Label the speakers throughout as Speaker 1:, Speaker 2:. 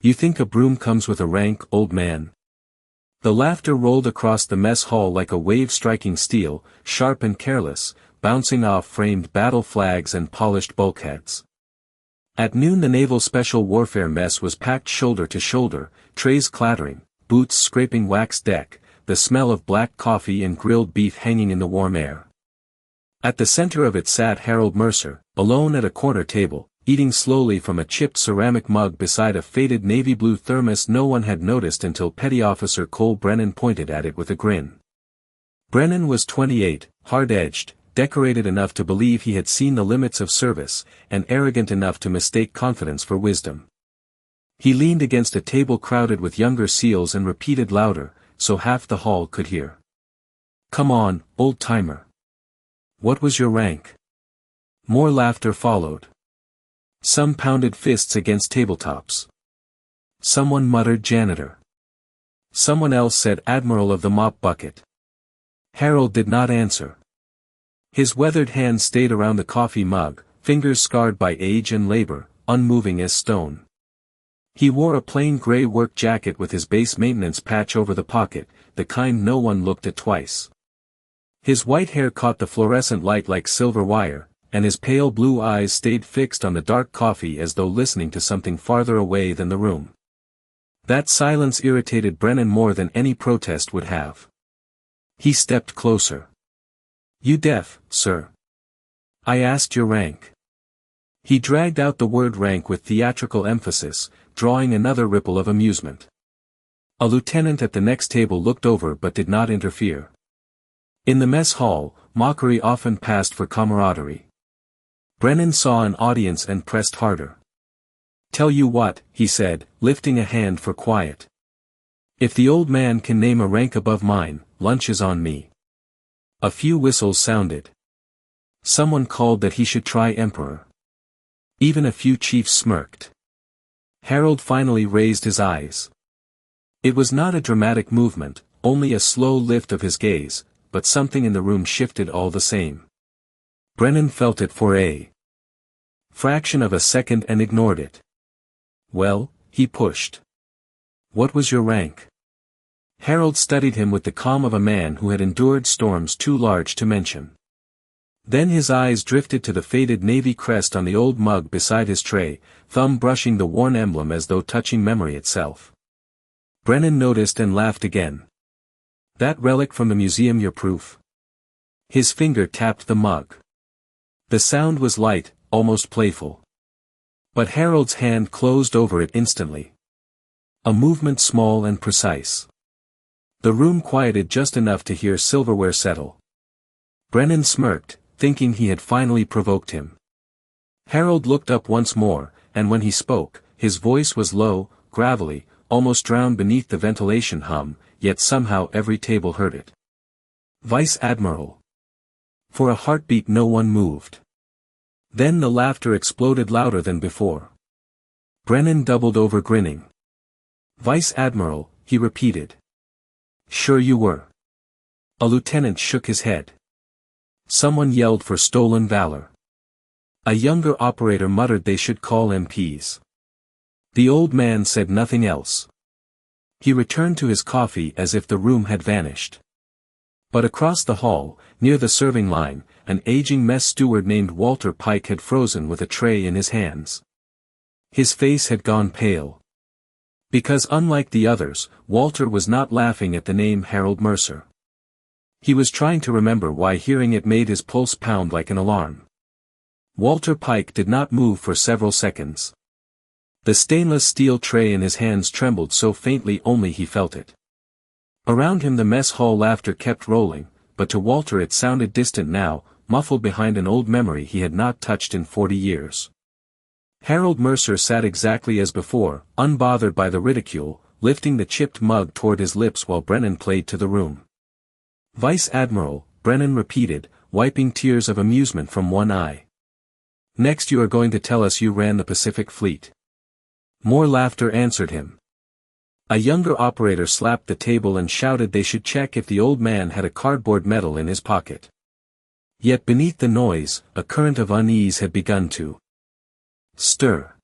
Speaker 1: You think a broom comes with a rank, old man? The laughter rolled across the mess hall like a wave striking steel, sharp and careless, bouncing off framed battle flags and polished bulkheads. At noon the Naval Special Warfare Mess was packed shoulder to shoulder, trays clattering, boots scraping wax deck, the smell of black coffee and grilled beef hanging in the warm air. At the center of it sat Harold Mercer, alone at a corner table, eating slowly from a chipped ceramic mug beside a faded navy blue thermos no one had noticed until Petty Officer Cole Brennan pointed at it with a grin. Brennan was 28, hard-edged, decorated enough to believe he had seen the limits of service, and arrogant enough to mistake confidence for wisdom. He leaned against a table crowded with younger SEALs and repeated louder, so half the hall could hear. "Come on, old-timer. What was your rank?" More laughter followed. Some pounded fists against tabletops. Someone muttered janitor. Someone else said Admiral of the mop bucket. Harold did not answer. His weathered hands stayed around the coffee mug, fingers scarred by age and labor, unmoving as stone. He wore a plain gray work jacket with his base maintenance patch over the pocket, the kind no one looked at twice. His white hair caught the fluorescent light like silver wire, and his pale blue eyes stayed fixed on the dark coffee as though listening to something farther away than the room. That silence irritated Brennan more than any protest would have. He stepped closer. "You deaf, sir? I asked your rank." He dragged out the word rank with theatrical emphasis, drawing another ripple of amusement. A lieutenant at the next table looked over but did not interfere. In the mess hall, mockery often passed for camaraderie. Brennan saw an audience and pressed harder. "Tell you what," he said, lifting a hand for quiet. "If the old man can name a rank above mine, lunch is on me." A few whistles sounded. Someone called that he should try Emperor. Even a few chiefs smirked. Harold finally raised his eyes. It was not a dramatic movement, only a slow lift of his gaze, but something in the room shifted all the same. Brennan felt it for a fraction of a second and ignored it. "Well," he pushed. "What was your rank?" Harold studied him with the calm of a man who had endured storms too large to mention. Then his eyes drifted to the faded navy crest on the old mug beside his tray, thumb brushing the worn emblem as though touching memory itself. Brennan noticed and laughed again. "That relic from the museum your proof?" His finger tapped the mug. The sound was light, almost playful. But Harold's hand closed over it instantly. A movement small and precise. The room quieted just enough to hear silverware settle. Brennan smirked, thinking he had finally provoked him. Harold looked up once more, and when he spoke, his voice was low, gravelly, almost drowned beneath the ventilation hum, yet somehow every table heard it. "Vice Admiral." For a heartbeat no one moved. Then the laughter exploded louder than before. Brennan doubled over grinning. "Vice Admiral," he repeated. "Sure you were." A lieutenant shook his head. Someone yelled for stolen valor. A younger operator muttered they should call MPs. The old man said nothing else. He returned to his coffee as if the room had vanished. But across the hall, near the serving line, an aging mess steward named Walter Pike had frozen with a tray in his hands. His face had gone pale. Because unlike the others, Walter was not laughing at the name Harold Mercer. He was trying to remember why hearing it made his pulse pound like an alarm. Walter Pike did not move for several seconds. The stainless steel tray in his hands trembled so faintly only he felt it. Around him the mess hall laughter kept rolling, but to Walter it sounded distant now, muffled behind an old memory he had not touched in 40 years. Harold Mercer sat exactly as before, unbothered by the ridicule, lifting the chipped mug toward his lips while Brennan played to the room. "Vice Admiral," Brennan repeated, wiping tears of amusement from one eye. "Next you are going to tell us you ran the Pacific Fleet." More laughter answered him. A younger operator slapped the table and shouted they should check if the old man had a cardboard medal in his pocket. Yet beneath the noise, a current of unease had begun to stir.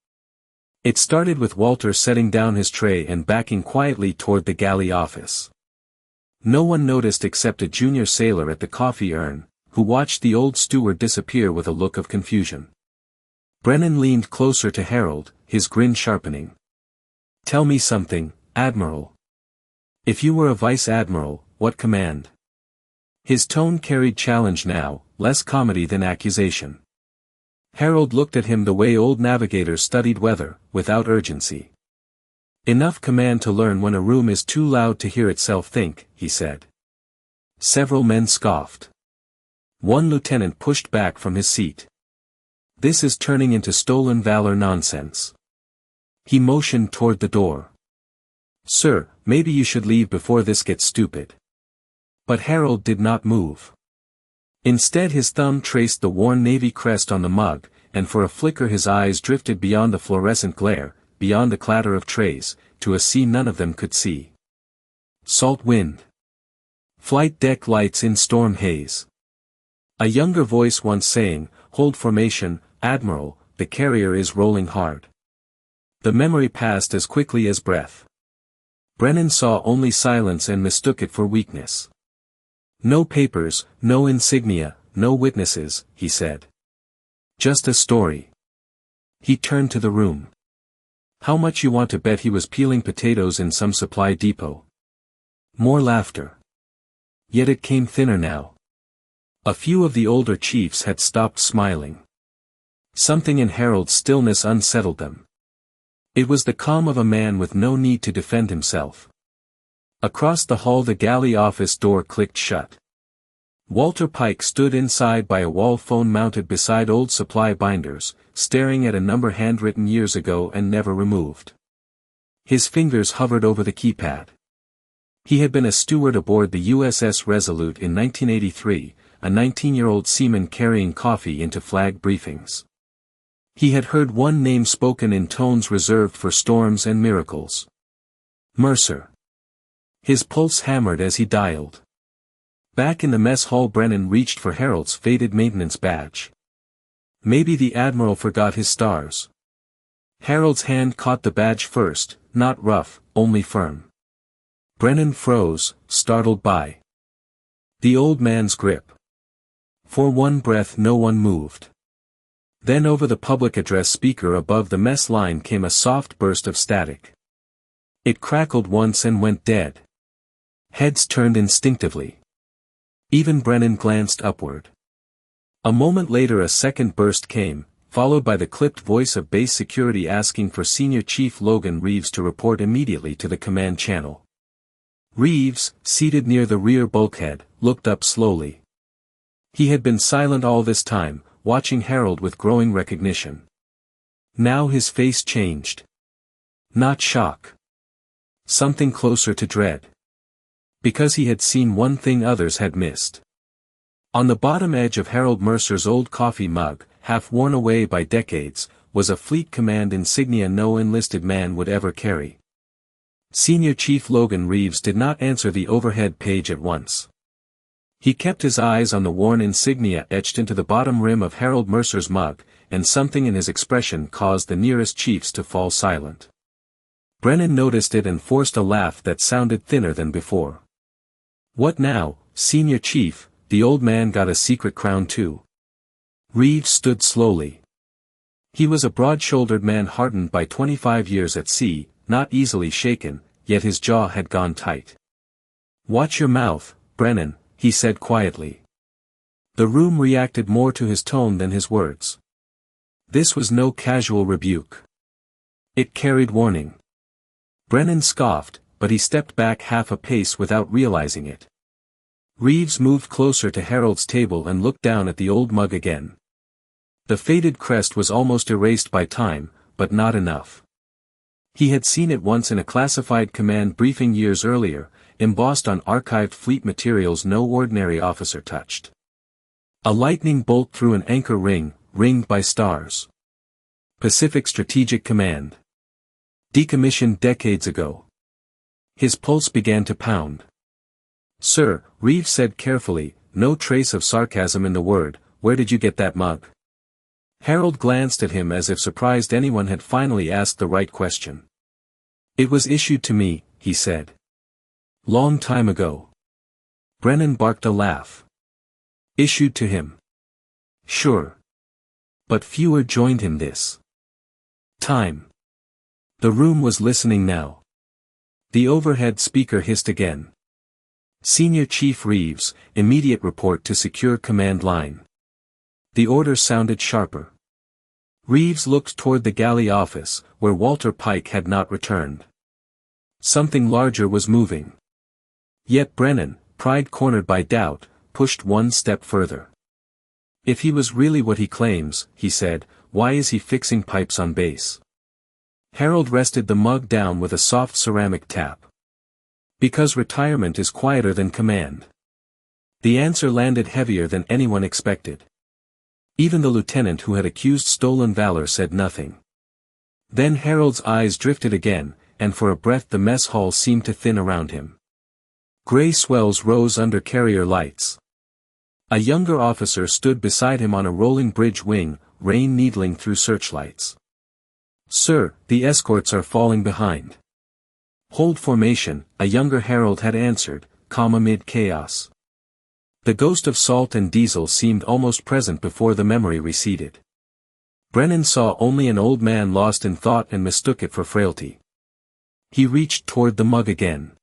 Speaker 1: It started with Walter setting down his tray and backing quietly toward the galley office. No one noticed except a junior sailor at the coffee urn, who watched the old steward disappear with a look of confusion. Brennan leaned closer to Harold, his grin sharpening. "Tell me something, Admiral. If you were a vice admiral, what command?" His tone carried challenge now, less comedy than accusation. Harold looked at him the way old navigators studied weather, without urgency. "Enough command to learn when a room is too loud to hear itself think," he said. Several men scoffed. One lieutenant pushed back from his seat. "This is turning into stolen valor nonsense." He motioned toward the door. "Sir, maybe you should leave before this gets stupid." But Harold did not move. Instead his thumb traced the worn navy crest on the mug, and for a flicker his eyes drifted beyond the fluorescent glare, beyond the clatter of trays, to a sea none of them could see. Salt wind. Flight deck lights in storm haze. A younger voice once saying, "Hold formation, Admiral, the carrier is rolling hard." The memory passed as quickly as breath. Brennan saw only silence and mistook it for weakness. "No papers, no insignia, no witnesses," he said. "Just a story." He turned to the room. "How much you want to bet he was peeling potatoes in some supply depot?" More laughter. Yet it came thinner now. A few of the older chiefs had stopped smiling. Something in Harold's stillness unsettled them. It was the calm of a man with no need to defend himself. Across the hall the galley office door clicked shut. Walter Pike stood inside by a wall phone mounted beside old supply binders, staring at a number handwritten years ago and never removed. His fingers hovered over the keypad. He had been a steward aboard the USS Resolute in 1983, a 19-year-old seaman carrying coffee into flag briefings. He had heard one name spoken in tones reserved for storms and miracles. Mercer. His pulse hammered as he dialed. Back in the mess hall Brennan reached for Harold's faded maintenance badge. Maybe the Admiral forgot his stars. Harold's hand caught the badge first, not rough, only firm. Brennan froze, startled by the old man's grip. For one breath no one moved. Then over the public address speaker above the mess line came a soft burst of static. It crackled once and went dead. Heads turned instinctively. Even Brennan glanced upward. A moment later a second burst came, followed by the clipped voice of base security asking for Senior Chief Logan Reeves to report immediately to the command channel. Reeves, seated near the rear bulkhead, looked up slowly. He had been silent all this time, watching Harold with growing recognition. Now his face changed. Not shock. Something closer to dread. Because he had seen one thing others had missed. On the bottom edge of Harold Mercer's old coffee mug, half worn away by decades, was a fleet command insignia no enlisted man would ever carry. Senior Chief Logan Reeves did not answer the overhead page at once. He kept his eyes on the worn insignia etched into the bottom rim of Harold Mercer's mug, and something in his expression caused the nearest chiefs to fall silent. Brennan noticed it and forced a laugh that sounded thinner than before. "What now, Senior Chief, the old man got a secret crown too?" Reeves stood slowly. He was a broad-shouldered man hardened by 25 years at sea, not easily shaken, yet his jaw had gone tight. "Watch your mouth, Brennan," he said quietly. The room reacted more to his tone than his words. This was no casual rebuke. It carried warning. Brennan scoffed, but he stepped back half a pace without realizing it. Reeves moved closer to Harold's table and looked down at the old mug again. The faded crest was almost erased by time, but not enough. He had seen it once in a classified command briefing years earlier, embossed on archived fleet materials no ordinary officer touched. A lightning bolt through an anchor ring, ringed by stars. Pacific Strategic Command. Decommissioned decades ago. His pulse began to pound. "Sir," Reeves said carefully, no trace of sarcasm in the word, "where did you get that mug?" Harold glanced at him as if surprised anyone had finally asked the right question. "It was issued to me," he said. "Long time ago." Brennan barked a laugh. "Issued to him?" "Sure. But fewer joined him this time." The room was listening now. The overhead speaker hissed again. "Senior Chief Reeves, immediate report to secure command line." The order sounded sharper. Reeves looked toward the galley office, where Walter Pike had not returned. Something larger was moving. Yet Brennan, pride cornered by doubt, pushed one step further. "If he was really what he claims," he said, "why is he fixing pipes on base?" Harold rested the mug down with a soft ceramic tap. "Because retirement is quieter than command." The answer landed heavier than anyone expected. Even the lieutenant who had accused stolen valor said nothing. Then Harold's eyes drifted again, and for a breath the mess hall seemed to thin around him. Gray swells rose under carrier lights. A younger officer stood beside him on a rolling bridge wing, rain needling through searchlights. "Sir, the escorts are falling behind." "Hold formation," a younger Harold had answered, calm amid chaos. The ghost of salt and diesel seemed almost present before the memory receded. Brennan saw only an old man lost in thought and mistook it for frailty. He reached toward the mug again.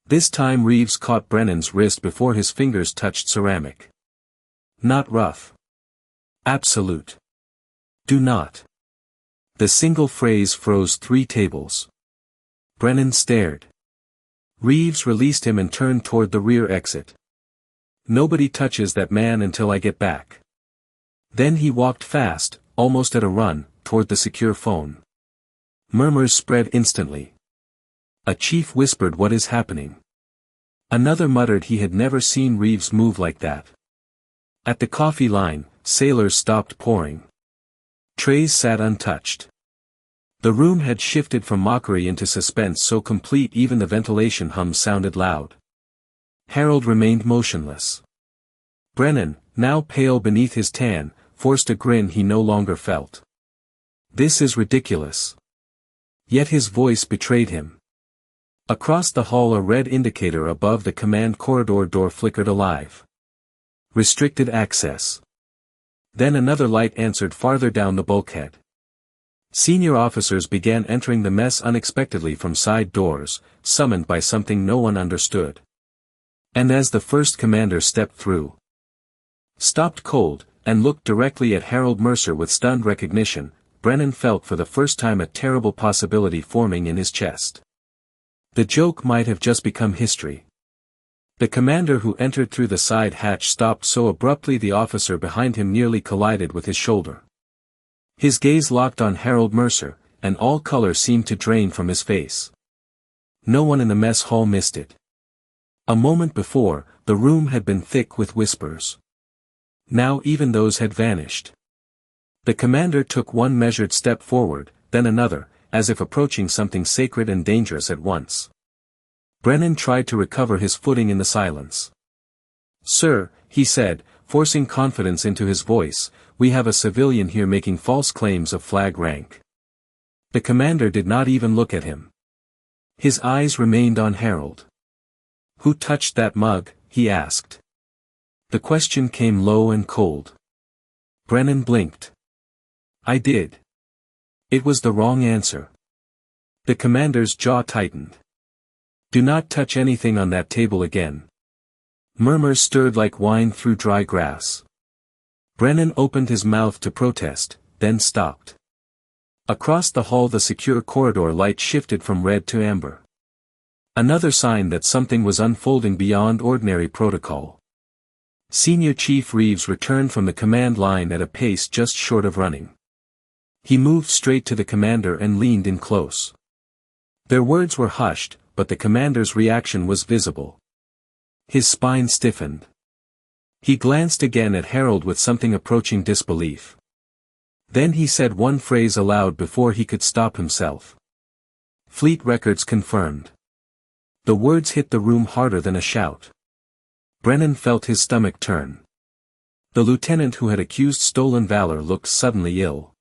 Speaker 1: This time Reeves caught Brennan's wrist before his fingers touched ceramic. "Not rough. Absolute. Do not." The single phrase froze 3 tables. Brennan stared. Reeves released him and turned toward the rear exit. "Nobody touches that man until I get back." Then he walked fast, almost at a run, toward the secure phone. Murmurs spread instantly. A chief whispered, "What is happening?" Another muttered he had never seen Reeves move like that. At the coffee line, sailors stopped pouring. Trays sat untouched. The room had shifted from mockery into suspense so complete even the ventilation hum sounded loud. Harold remained motionless. Brennan, now pale beneath his tan, forced a grin he no longer felt. "This is ridiculous." Yet his voice betrayed him. Across the hall a red indicator above the command corridor door flickered alive. "Restricted access." Then another light answered farther down the bulkhead. Senior officers began entering the mess unexpectedly from side doors, summoned by something no one understood. And as the first commander stepped through, stopped cold, and looked directly at Harold Mercer with stunned recognition, Brennan felt for the first time a terrible possibility forming in his chest. The joke might have just become history. The commander who entered through the side hatch stopped so abruptly the officer behind him nearly collided with his shoulder. His gaze locked on Harold Mercer, and all color seemed to drain from his face. No one in the mess hall missed it. A moment before, the room had been thick with whispers. Now even those had vanished. The commander took one measured step forward, then another, as if approaching something sacred and dangerous at once. Brennan tried to recover his footing in the silence. "Sir," he said, forcing confidence into his voice, "we have a civilian here making false claims of flag rank." The commander did not even look at him. His eyes remained on Harold. "Who touched that mug?" he asked. The question came low and cold. Brennan blinked. "I did." It was the wrong answer. The commander's jaw tightened. "Do not touch anything on that table again." Murmurs stirred like wine through dry grass. Brennan opened his mouth to protest, then stopped. Across the hall the secure corridor light shifted from red to amber. Another sign that something was unfolding beyond ordinary protocol. Senior Chief Reeves returned from the command line at a pace just short of running. He moved straight to the commander and leaned in close. Their words were hushed, but the commander's reaction was visible. His spine stiffened. He glanced again at Harold with something approaching disbelief. Then he said one phrase aloud before he could stop himself. "Fleet records confirmed." The words hit the room harder than a shout. Brennan felt his stomach turn. The lieutenant who had accused stolen valor looked suddenly ill.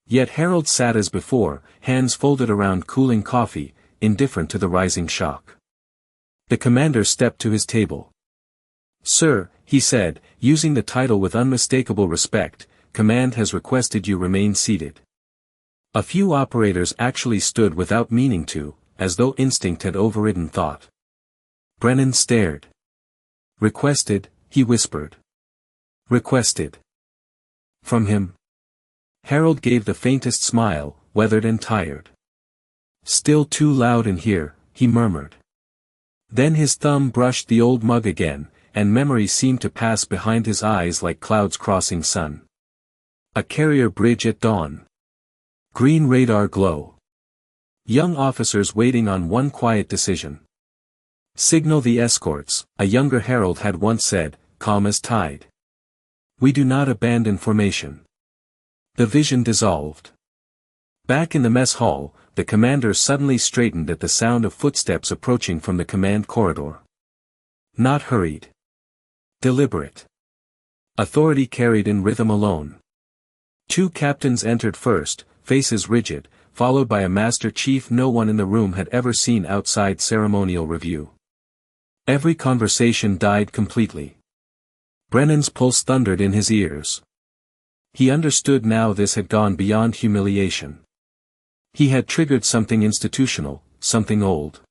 Speaker 1: Yet Harold sat as before, hands folded around cooling coffee, indifferent to the rising shock. The commander stepped to his table. "Sir," he said, using the title with unmistakable respect, "Command has requested you remain seated." A few operators actually stood without meaning to, as though instinct had overridden thought. Brennan stared. "Requested," he whispered. "Requested. From him?" Harold gave the faintest smile, weathered and tired. "Still too loud in here," he murmured. Then his thumb brushed the old mug again, and memory seemed to pass behind his eyes like clouds crossing sun. A carrier bridge at dawn. Green radar glow. Young officers waiting on one quiet decision. "Signal the escorts," a younger Harold had once said, calm as tide. "We do not abandon formation." The vision dissolved. Back in the mess hall, the commander suddenly straightened at the sound of footsteps approaching from the command corridor. Not hurried. Deliberate. Authority carried in rhythm alone. Two captains entered first, faces rigid, followed by a master chief no one in the room had ever seen outside ceremonial review. Every conversation died completely. Brennan's pulse thundered in his ears. He understood now this had gone beyond humiliation. He had triggered something institutional, something old.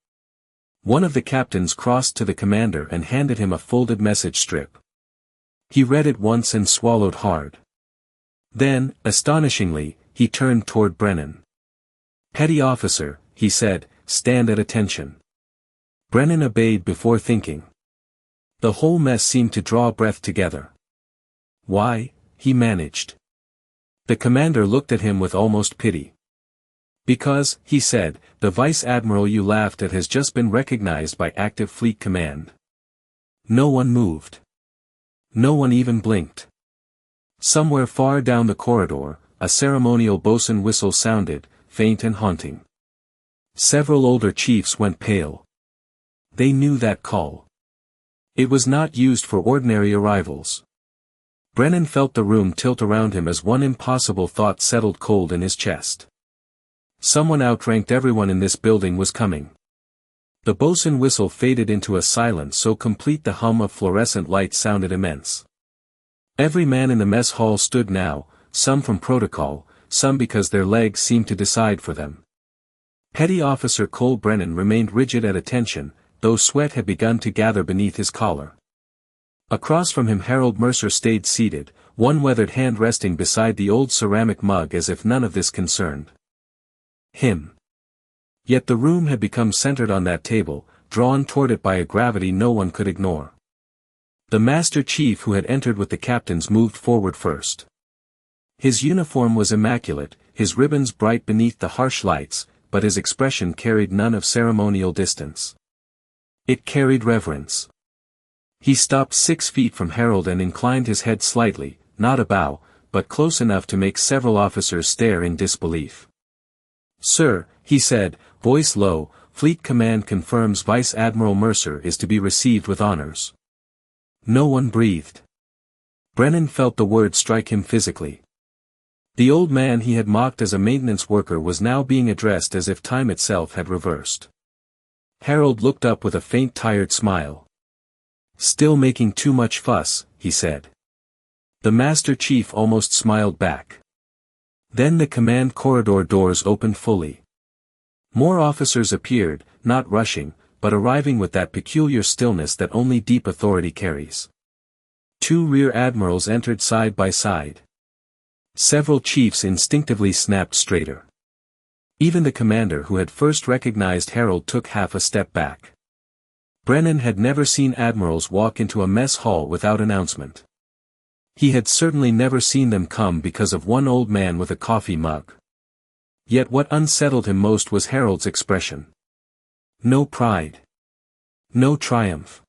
Speaker 1: One of the captains crossed to the commander and handed him a folded message strip. He read it once and swallowed hard. Then, astonishingly, he turned toward Brennan. "Petty officer," he said, "stand at attention." Brennan obeyed before thinking. The whole mess seemed to draw breath together. "Why?" he managed. The commander looked at him with almost pity. "Because," he said, "the vice admiral you laughed at has just been recognized by active fleet command." No one moved. No one even blinked. Somewhere far down the corridor, a ceremonial bosun whistle sounded, faint and haunting. Several older chiefs went pale. They knew that call. It was not used for ordinary arrivals. Brennan felt the room tilt around him as one impossible thought settled cold in his chest. Someone outranked everyone in this building was coming. The bosun whistle faded into a silence so complete the hum of fluorescent light sounded immense. Every man in the mess hall stood now, some from protocol, some because their legs seemed to decide for them. Petty Officer Cole Brennan remained rigid at attention, though sweat had begun to gather beneath his collar. Across from him Harold Mercer stayed seated, one weathered hand resting beside the old ceramic mug as if none of this concerned him. Yet the room had become centered on that table, drawn toward it by a gravity no one could ignore. The Master Chief who had entered with the captains moved forward first. His uniform was immaculate, his ribbons bright beneath the harsh lights, but his expression carried none of ceremonial distance. It carried reverence. He stopped 6 feet from Harold and inclined his head slightly, not a bow, but close enough to make several officers stare in disbelief. "Sir," he said, voice low, "Fleet Command confirms Vice Admiral Mercer is to be received with honors." No one breathed. Brennan felt the word strike him physically. The old man he had mocked as a maintenance worker was now being addressed as if time itself had reversed. Harold looked up with a faint tired smile. "Still making too much fuss," he said. The Master Chief almost smiled back. Then the command corridor doors opened fully. More officers appeared, not rushing, but arriving with that peculiar stillness that only deep authority carries. 2 rear admirals entered side by side. Several chiefs instinctively snapped straighter. Even the commander who had first recognized Harold took half a step back. Brennan had never seen admirals walk into a mess hall without announcement. He had certainly never seen them come because of one old man with a coffee mug. Yet what unsettled him most was Harold's expression. No pride. No triumph.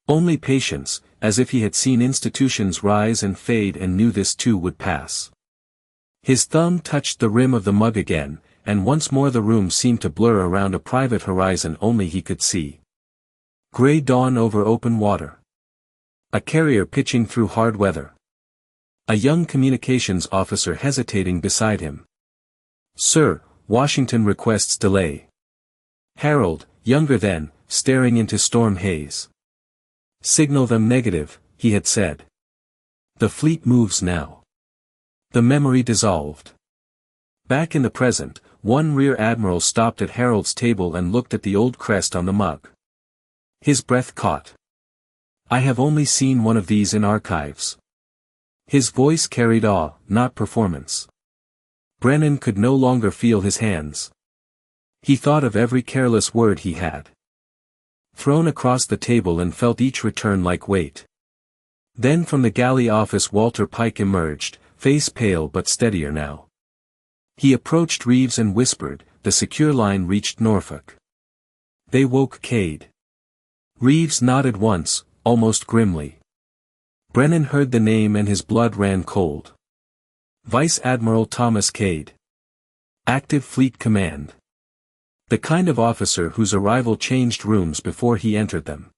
Speaker 1: Only patience, as if he had seen institutions rise and fade and knew this too would pass. His thumb touched the rim of the mug again, and once more the room seemed to blur around a private horizon only he could see. Gray dawn over open water. A carrier pitching through hard weather. A young communications officer hesitating beside him. Sir, Washington requests delay. Harold, younger then, staring into storm haze. Signal them negative, he had said. The fleet moves now. The memory dissolved. Back in the present, one rear admiral stopped at Harold's table and looked at the old crest on the mug. His breath caught. I have only seen one of these in archives. His voice carried awe, not performance. Brennan could no longer feel his hands. He thought of every careless word he had thrown across the table and felt each return like weight. Then from the galley office Walter Pike emerged, face pale but steadier now. He approached Reeves and whispered, the secure line reached Norfolk. They woke Cade. Reeves nodded once, almost grimly. Brennan heard the name and his blood ran cold. Vice Admiral Thomas Cade. Active Fleet Command. The kind of officer whose arrival changed rooms before he entered them.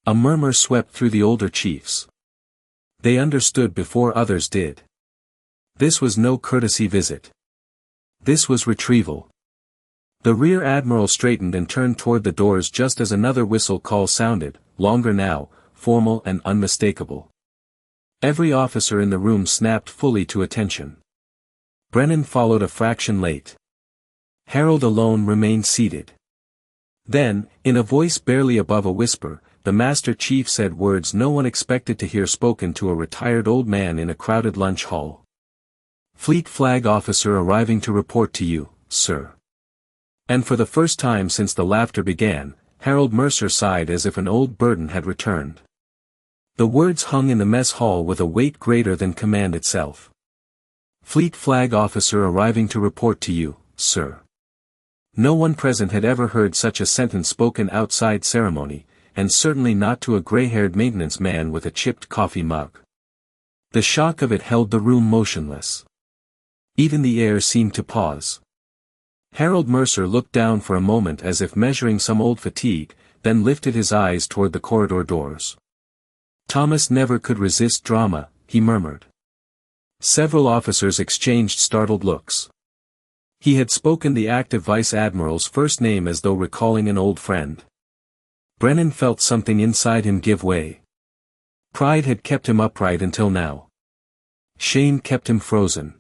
Speaker 1: A murmur swept through the older chiefs. They understood before others did. This was no courtesy visit. This was retrieval. The rear admiral straightened and turned toward the doors just as another whistle call sounded, longer now, formal and unmistakable. Every officer in the room snapped fully to attention. Brennan followed a fraction late. Harold alone remained seated. Then, in a voice barely above a whisper, the Master Chief said words no one expected to hear spoken to a retired old man in a crowded lunch hall. Fleet flag officer arriving to report to you, sir. And for the first time since the laughter began, Harold Mercer sighed as if an old burden had returned. The words hung in the mess hall with a weight greater than command itself. Fleet flag officer arriving to report to you, sir. No one present had ever heard such a sentence spoken outside ceremony, and certainly not to a gray-haired maintenance man with a chipped coffee mug. The shock of it held the room motionless. Even the air seemed to pause. Harold Mercer looked down for a moment as if measuring some old fatigue, then lifted his eyes toward the corridor doors. Thomas never could resist drama, he murmured. Several officers exchanged startled looks. He had spoken the active vice admiral's first name as though recalling an old friend. Brennan felt something inside him give way. Pride had kept him upright until now. Shame kept him frozen.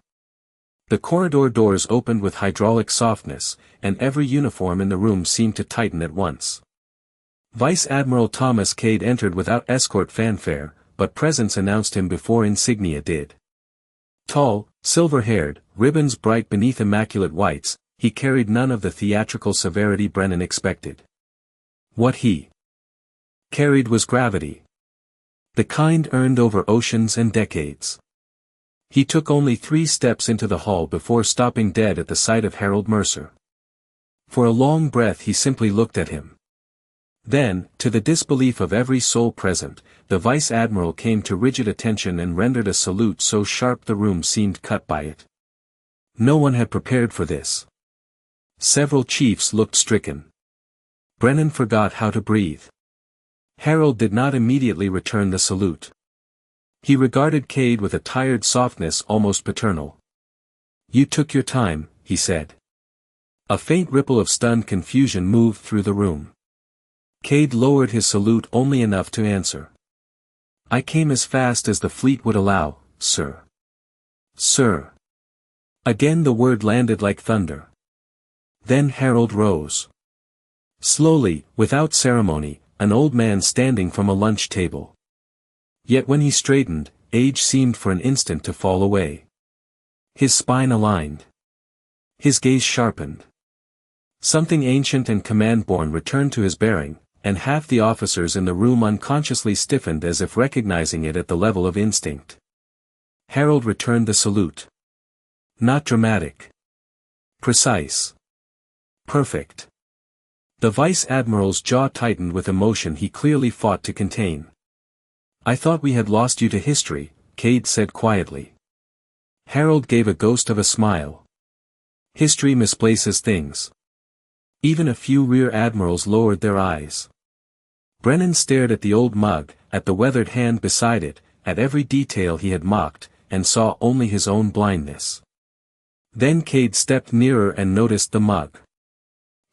Speaker 1: The corridor doors opened with hydraulic softness, and every uniform in the room seemed to tighten at once. Vice Admiral Thomas Cade entered without escort fanfare, but presence announced him before insignia did. Tall, silver-haired, ribbons bright beneath immaculate whites, he carried none of the theatrical severity Brennan expected. What he carried was gravity. The kind earned over oceans and decades. He took only 3 steps into the hall before stopping dead at the sight of Harold Mercer. For a long breath he simply looked at him. Then, to the disbelief of every soul present, the Vice Admiral came to rigid attention and rendered a salute so sharp the room seemed cut by it. No one had prepared for this. Several chiefs looked stricken. Brennan forgot how to breathe. Harold did not immediately return the salute. He regarded Cade with a tired softness almost paternal. You took your time, he said. A faint ripple of stunned confusion moved through the room. Cade lowered his salute only enough to answer. I came as fast as the fleet would allow, sir. Sir. Again the word landed like thunder. Then Harold rose. Slowly, without ceremony, an old man standing from a lunch table. Yet when he straightened, age seemed for an instant to fall away. His spine aligned. His gaze sharpened. Something ancient and command-born returned to his bearing, and half the officers in the room unconsciously stiffened as if recognizing it at the level of instinct. Harold returned the salute. Not dramatic. Precise. Perfect. The Vice Admiral's jaw tightened with emotion he clearly fought to contain. I thought we had lost you to history, Cade said quietly. Harold gave a ghost of a smile. History misplaces things. Even a few rear admirals lowered their eyes. Brennan stared at the old mug, at the weathered hand beside it, at every detail he had mocked, and saw only his own blindness. Then Cade stepped nearer and noticed the mug.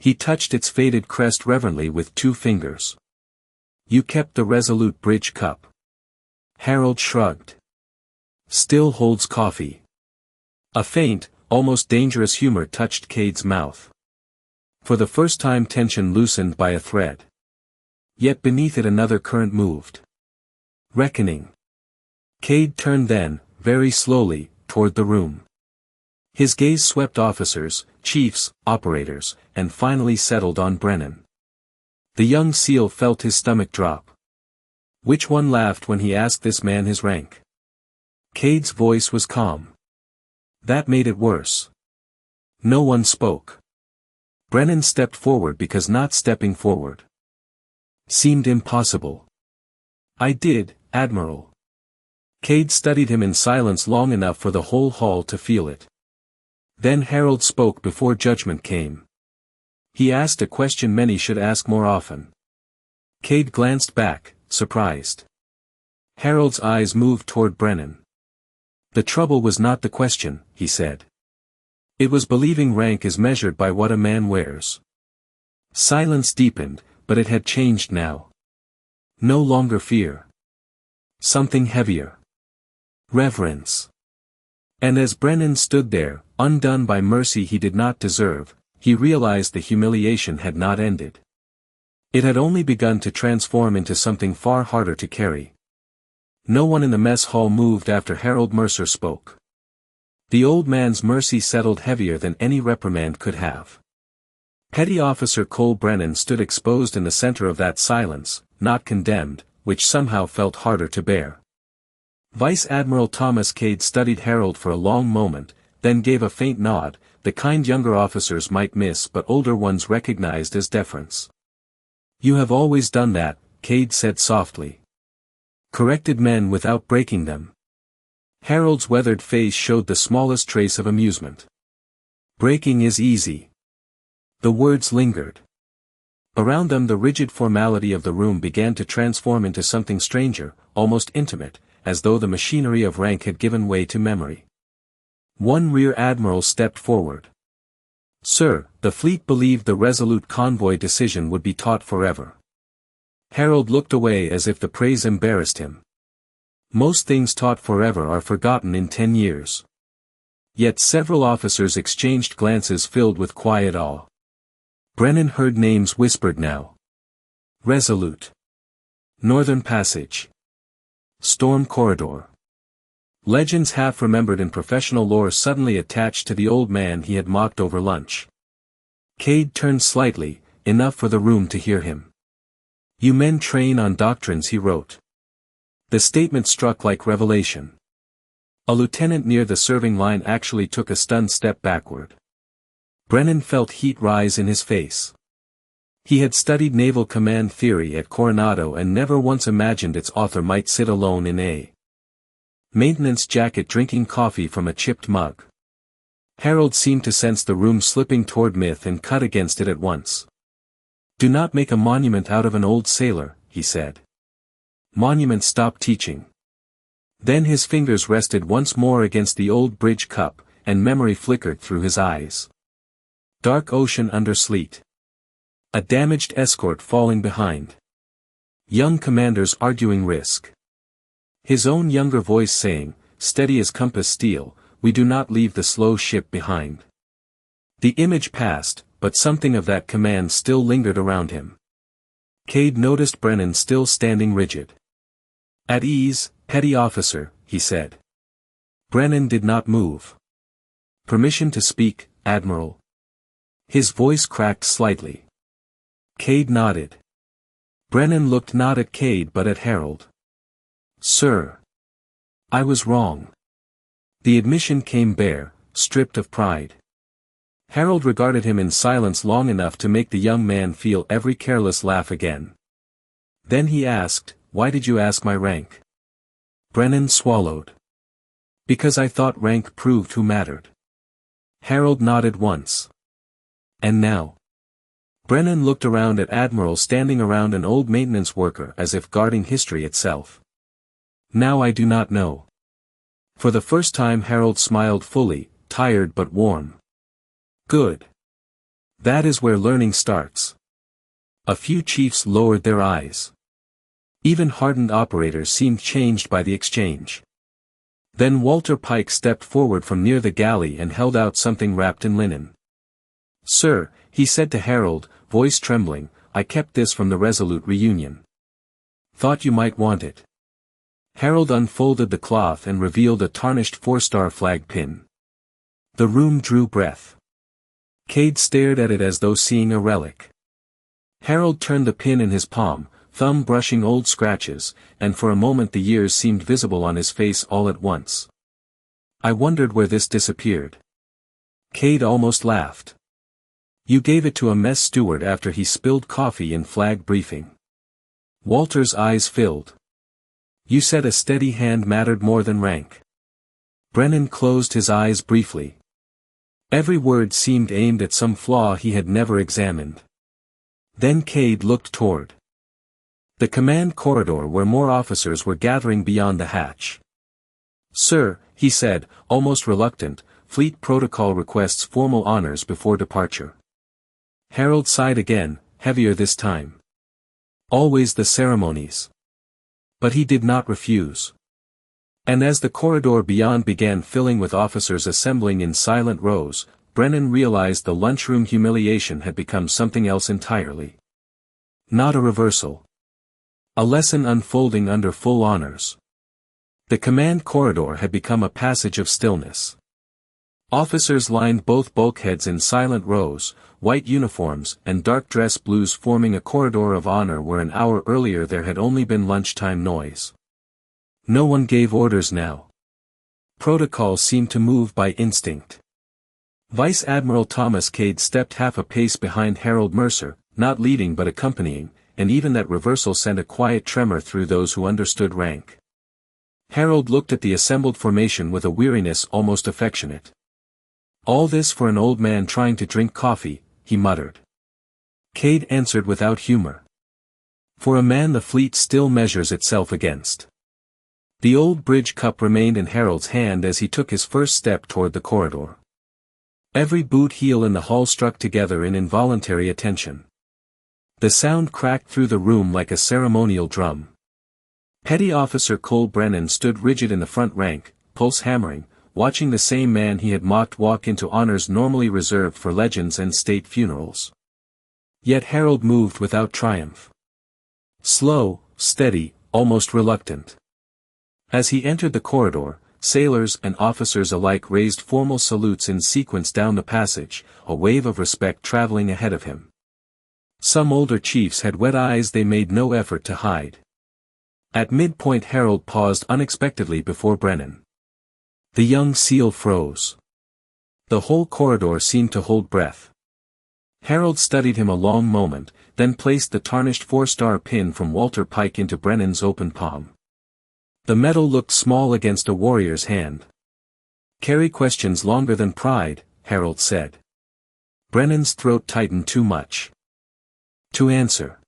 Speaker 1: He touched its faded crest reverently with 2 fingers. "You kept the Resolute Bridge cup." Harold shrugged. "Still holds coffee." A faint, almost dangerous humor touched Cade's mouth. For the first time tension loosened by a thread. Yet beneath it another current moved. Reckoning. Cade turned then, very slowly, toward the room. His gaze swept officers, chiefs, operators, and finally settled on Brennan. The young SEAL felt his stomach drop. Which one laughed when he asked this man his rank? Cade's voice was calm. That made it worse. No one spoke. Brennan stepped forward because not stepping forward seemed impossible. "I did, Admiral." Cade studied him in silence long enough for the whole hall to feel it. Then Harold spoke before judgment came. He asked a question many should ask more often. Cade glanced back, surprised. Harold's eyes moved toward Brennan. "The trouble was not the question," he said. "It was believing rank is measured by what a man wears." Silence deepened, but it had changed now. No longer fear. Something heavier. Reverence. And as Brennan stood there, undone by mercy he did not deserve, he realized the humiliation had not ended. It had only begun to transform into something far harder to carry. No one in the mess hall moved after Harold Mercer spoke. The old man's mercy settled heavier than any reprimand could have. Petty Officer Cole Brennan stood exposed in the center of that silence, not condemned, which somehow felt harder to bear. Vice Admiral Thomas Cade studied Harold for a long moment, then gave a faint nod, the kind younger officers might miss but older ones recognized as deference. "You have always done that," Cade said softly. "Corrected men without breaking them." Harold's weathered face showed the smallest trace of amusement. "Breaking is easy." The words lingered. Around them the rigid formality of the room began to transform into something stranger, almost intimate, as though the machinery of rank had given way to memory. One rear admiral stepped forward. "Sir, the fleet believed the Resolute convoy decision would be taught forever." Harold looked away as if the praise embarrassed him. Most things taught forever are forgotten in 10 years. Yet several officers exchanged glances filled with quiet awe. Brennan heard names whispered now. Resolute. Northern Passage. Storm Corridor. Legends half remembered in professional lore suddenly attached to the old man he had mocked over lunch. Cade turned slightly, enough for the room to hear him. "You men train on doctrines," he wrote. The statement struck like revelation. A lieutenant near the serving line actually took a stunned step backward. Brennan felt heat rise in his face. He had studied naval command theory at Coronado and never once imagined its author might sit alone in a maintenance jacket drinking coffee from a chipped mug. Harold seemed to sense the room slipping toward myth and cut against it at once. "Do not make a monument out of an old sailor," he said. "Monuments stop teaching." Then his fingers rested once more against the old bridge cup, and memory flickered through his eyes. Dark ocean under sleet. A damaged escort falling behind. Young commanders arguing risk. His own younger voice saying, "Steady as compass steel, we do not leave the slow ship behind." The image passed, but something of that command still lingered around him. Cade noticed Brennan still standing rigid. "At ease, petty officer," he said. Brennan did not move. "Permission to speak, Admiral." His voice cracked slightly. Cade nodded. Brennan looked not at Cade but at Harold. "Sir. I was wrong." The admission came bare, stripped of pride. Harold regarded him in silence long enough to make the young man feel every careless laugh again. Then he asked, "Why did you ask my rank?" Brennan swallowed. "Because I thought rank proved who mattered." Harold nodded once. "And now?" Brennan looked around at Admiral standing around an old maintenance worker as if guarding history itself. Now I do not know. For the first time Harold smiled fully, tired but warm. Good. That is where learning starts. A few chiefs lowered their eyes. Even hardened operators seemed changed by the exchange. Then Walter Pike stepped forward from near the galley and held out something wrapped in linen. "Sir," he said to Harold, voice trembling, "I kept this from the Resolute reunion. Thought you might want it." Harold unfolded the cloth and revealed a tarnished 4-star flag pin. The room drew breath. Cade stared at it as though seeing a relic. Harold turned the pin in his palm, thumb brushing old scratches, and for a moment the years seemed visible on his face all at once. "I wondered where this disappeared." Cade almost laughed. "You gave it to a mess steward after he spilled coffee in flag briefing." Walter's eyes filled. "You said a steady hand mattered more than rank." Brennan closed his eyes briefly. Every word seemed aimed at some flaw he had never examined. Then Cade looked toward the command corridor where more officers were gathering beyond the hatch. "Sir," he said, almost reluctant, "Fleet protocol requests formal honors before departure." Harold sighed again, heavier this time. Always the ceremonies. But he did not refuse. And as the corridor beyond began filling with officers assembling in silent rows, Brennan realized the lunchroom humiliation had become something else entirely. Not a reversal. A lesson unfolding under full honors. The command corridor had become a passage of stillness. Officers lined both bulkheads in silent rows, white uniforms and dark dress blues forming a corridor of honor where an hour earlier there had only been lunchtime noise. No one gave orders now. Protocol seemed to move by instinct. Vice Admiral Thomas Cade stepped half a pace behind Harold Mercer, not leading but accompanying, and even that reversal sent a quiet tremor through those who understood rank. Harold looked at the assembled formation with a weariness almost affectionate. "All this for an old man trying to drink coffee," he muttered. Cade answered without humor. "For a man the fleet still measures itself against." The old bridge cup remained in Harold's hand as he took his first step toward the corridor. Every boot heel in the hall struck together in involuntary attention. The sound cracked through the room like a ceremonial drum. Petty Officer Cole Brennan stood rigid in the front rank, pulse hammering, watching the same man he had mocked walk into honors normally reserved for legends and state funerals. Yet Harold moved without triumph. Slow, steady, almost reluctant. As he entered the corridor, sailors and officers alike raised formal salutes in sequence down the passage, a wave of respect traveling ahead of him. Some older chiefs had wet eyes they made no effort to hide. At midpoint Harold paused unexpectedly before Brennan. The young SEAL froze. The whole corridor seemed to hold breath. Harold studied him a long moment, then placed the tarnished 4-star pin from Walter Pike into Brennan's open palm. The metal looked small against a warrior's hand. "Carry questions longer than pride," Harold said. Brennan's throat tightened too much to answer.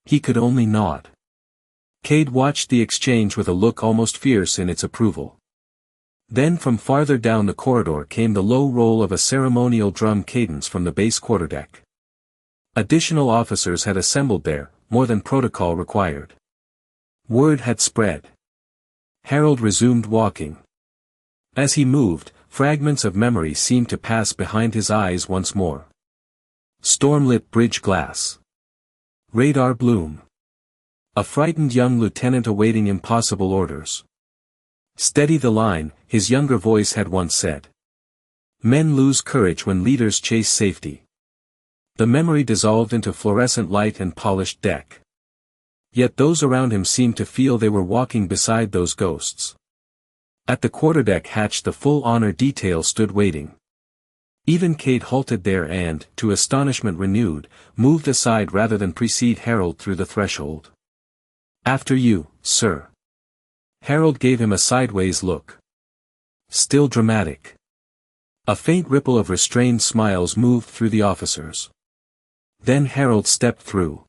Speaker 1: He could only nod. Cade watched the exchange with a look almost fierce in its approval. Then from farther down the corridor came the low roll of a ceremonial drum cadence from the base quarterdeck. Additional officers had assembled there, more than protocol required. Word had spread. Harold resumed walking. As he moved, fragments of memory seemed to pass behind his eyes once more. Stormlit bridge glass. Radar bloom. A frightened young lieutenant awaiting impossible orders. "Steady the line," his younger voice had once said. Men lose courage when leaders chase safety. The memory dissolved into fluorescent light and polished deck. Yet those around him seemed to feel they were walking beside those ghosts. At the quarterdeck hatch the full honor detail stood waiting. Even Cade halted there and, to astonishment renewed, moved aside rather than precede Harold through the threshold. "After you, sir." Harold gave him a sideways look. Still dramatic. A faint ripple of restrained smiles moved through the officers. Then Harold stepped through.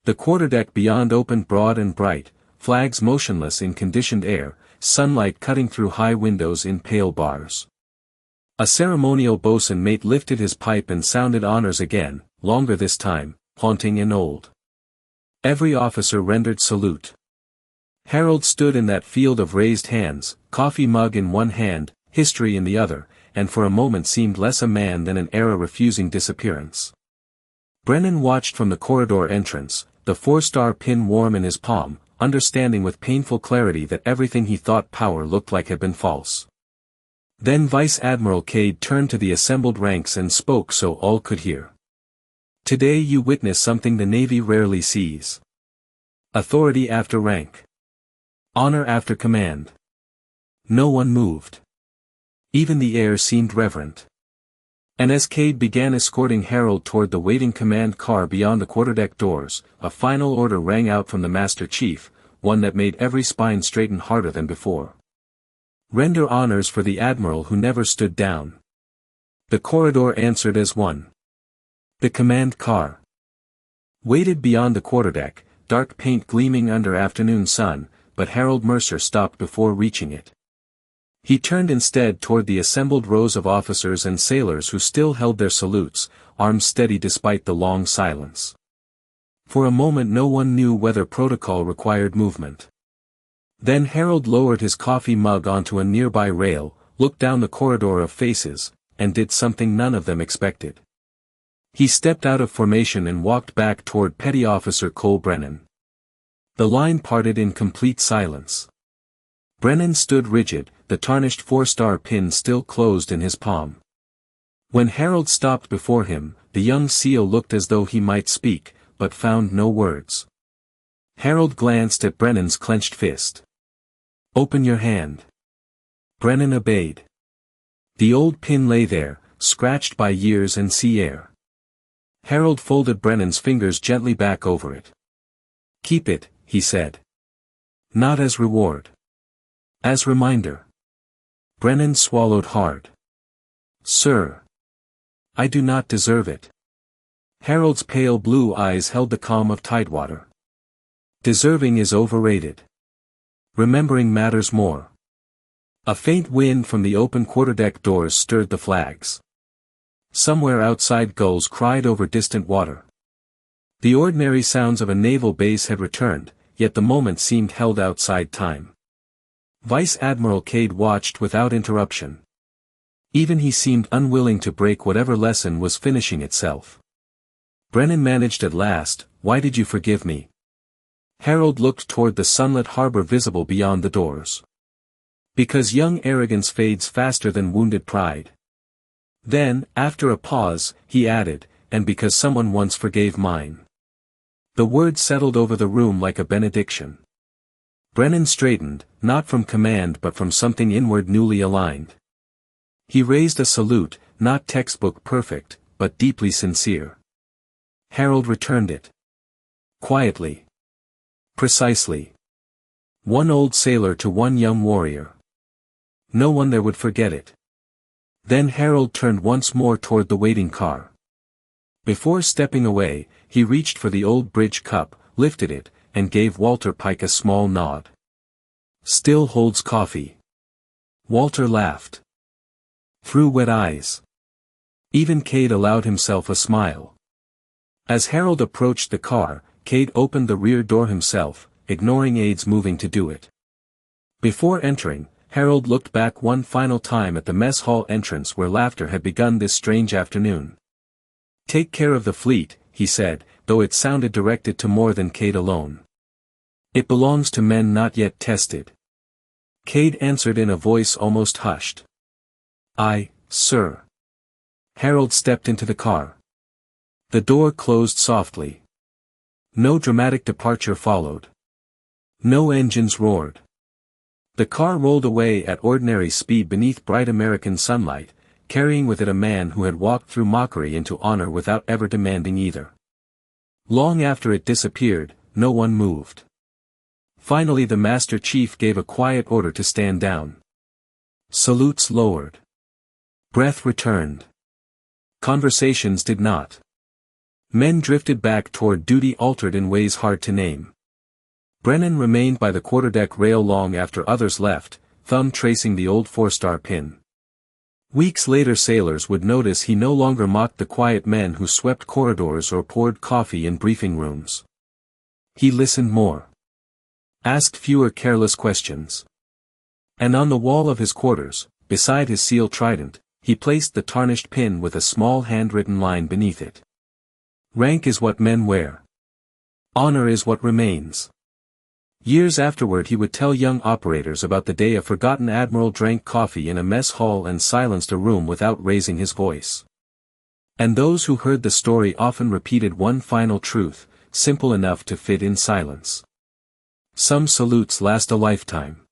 Speaker 1: The quarterdeck beyond opened broad and bright, flags motionless in conditioned air, sunlight cutting through high windows in pale bars. A ceremonial bosun mate lifted his pipe and sounded honors again, longer this time, haunting and old. Every officer rendered salute. Harold stood in that field of raised hands, coffee mug in one hand, history in the other, and for a moment seemed less a man than an era refusing disappearance. Brennan watched from the corridor entrance, the 4-star pin warm in his palm, understanding with painful clarity that everything he thought power looked like had been false. Then Vice Admiral Cade turned to the assembled ranks and spoke so all could hear. Today you witness something the Navy rarely sees. Authority after rank. Honor after command. No one moved. Even the air seemed reverent. And as Cade began escorting Harold toward the waiting command car beyond the quarterdeck doors, a final order rang out from the Master Chief, one that made every spine straighten harder than before. Render honors for the Admiral who never stood down. The corridor answered as one. The command car waited beyond the quarterdeck, dark paint gleaming under afternoon sun, but Harold Mercer stopped before reaching it. He turned instead toward the assembled rows of officers and sailors who still held their salutes, arms steady despite the long silence. For a moment no one knew whether protocol required movement. Then Harold lowered his coffee mug onto a nearby rail, looked down the corridor of faces, and did something none of them expected. He stepped out of formation and walked back toward Petty Officer Cole Brennan. The line parted in complete silence. Brennan stood rigid, the tarnished 4-star pin still closed in his palm. When Harold stopped before him, the young SEAL looked as though he might speak, but found no words. Harold glanced at Brennan's clenched fist. "Open your hand." Brennan obeyed. The old pin lay there, scratched by years and sea air. Harold folded Brennan's fingers gently back over it. "Keep it," he said. "Not as reward. As reminder." Brennan swallowed hard. "Sir. I do not deserve it." Harold's pale blue eyes held the calm of tidewater. "Deserving is overrated. Remembering matters more." A faint wind from the open quarterdeck doors stirred the flags. Somewhere outside gulls cried over distant water. The ordinary sounds of a naval base had returned, yet the moment seemed held outside time. Vice Admiral Cade watched without interruption. Even he seemed unwilling to break whatever lesson was finishing itself. Brennan managed at last, "Why did you forgive me?" Harold looked toward the sunlit harbor visible beyond the doors. "Because young arrogance fades faster than wounded pride." Then, after a pause, he added, "And because someone once forgave mine." The word settled over the room like a benediction. Brennan straightened, not from command but from something inward newly aligned. He raised a salute, not textbook perfect, but deeply sincere. Harold returned it. Quietly. Precisely. One old sailor to one young warrior. No one there would forget it. Then Harold turned once more toward the waiting car. Before stepping away, he reached for the old bridge cup, lifted it, and gave Walter Pike a small nod. "Still holds coffee." Walter laughed. Through wet eyes. Even Cade allowed himself a smile. As Harold approached the car, Cade opened the rear door himself, ignoring aides moving to do it. Before entering, Harold looked back one final time at the mess hall entrance where laughter had begun this strange afternoon. "Take care of the fleet," he said, though it sounded directed to more than Cade alone. "It belongs to men not yet tested." Cade answered in a voice almost hushed. "Aye, sir." Harold stepped into the car. The door closed softly. No dramatic departure followed. No engines roared. The car rolled away at ordinary speed beneath bright American sunlight, carrying with it a man who had walked through mockery into honor without ever demanding either. Long after it disappeared, no one moved. Finally the Master Chief gave a quiet order to stand down. Salutes lowered. Breath returned. Conversations did not. Men drifted back toward duty, altered in ways hard to name. Brennan remained by the quarterdeck rail long after others left, thumb tracing the old 4-star pin. Weeks later sailors would notice he no longer mocked the quiet men who swept corridors or poured coffee in briefing rooms. He listened more. Asked fewer careless questions. And on the wall of his quarters, beside his seal trident, he placed the tarnished pin with a small handwritten line beneath it. Rank is what men wear. Honor is what remains. Years afterward he would tell young operators about the day a forgotten admiral drank coffee in a mess hall and silenced a room without raising his voice. And those who heard the story often repeated one final truth, simple enough to fit in silence. Some salutes last a lifetime.